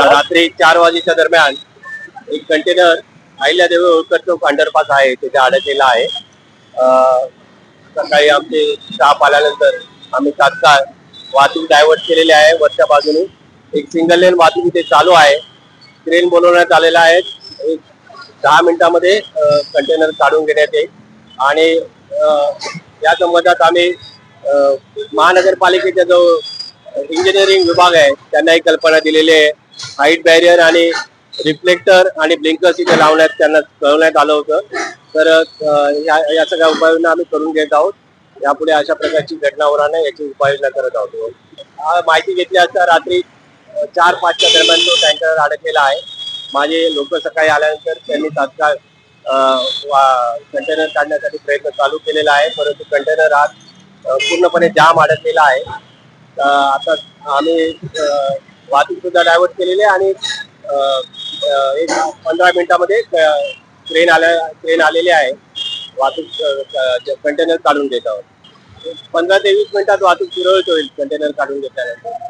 रात्री 4 वाजेच्या दरम्यान एक कंटेनर अहिल्यादेवी होळकर चौक अंडरपास आहे तिथे अडकलेला आहे. सकाळी आमचे स्टाफ आल्यानंतर आम्ही तात्काळ वाहतूक डायव्हर्ट केलेली आहे. वरच्या बाजूने एक सिंगल लेन वाहतूक इथे चालू आहे. ट्रेन बोलवण्यात आलेला आहे. एक 10 मिनिटांमध्ये कंटेनर काढून घेण्यात येईल आणि या संबंधात आम्ही महानगरपालिकेचा जो इंजिनिअरिंग विभाग आहे त्यांना ही कल्पना दिलेली आहे. हाईट बॅरियर आणि रिफ्लेक्टर आणि ब्लिंकर्स इथे लावण्यात त्यांना कळवण्यात आलं होतं. तर या सगळ्या उपाययोजना आम्ही करून घेत आहोत. यापुढे अशा प्रकारची घटना होणार नाही याची उपाययोजना करत आहोत. माहिती घेतली असता रात्री 4-5च्या दरम्यान तो टँकर अडकलेला आहे. माझे लोक सकाळी आल्यानंतर त्यांनी तात्काळ कंटेनर काढण्यासाठी प्रयत्न चालू केलेला आहे, परंतु कंटेनर आज पूर्णपणे जाम अडकलेला आहे. आता आम्ही वाहतूक सुद्धा डायव्हर्ट केलेली आहे आणि एक 15 मिनिटांमध्ये ट्रेन आलेली आहे. वाहतूक कंटेनर काढून घेत आहोत. 15 ते 20 मिनिटात वाहतूक सुरळीत होईल कंटेनर काढून घेतल्यानंतर.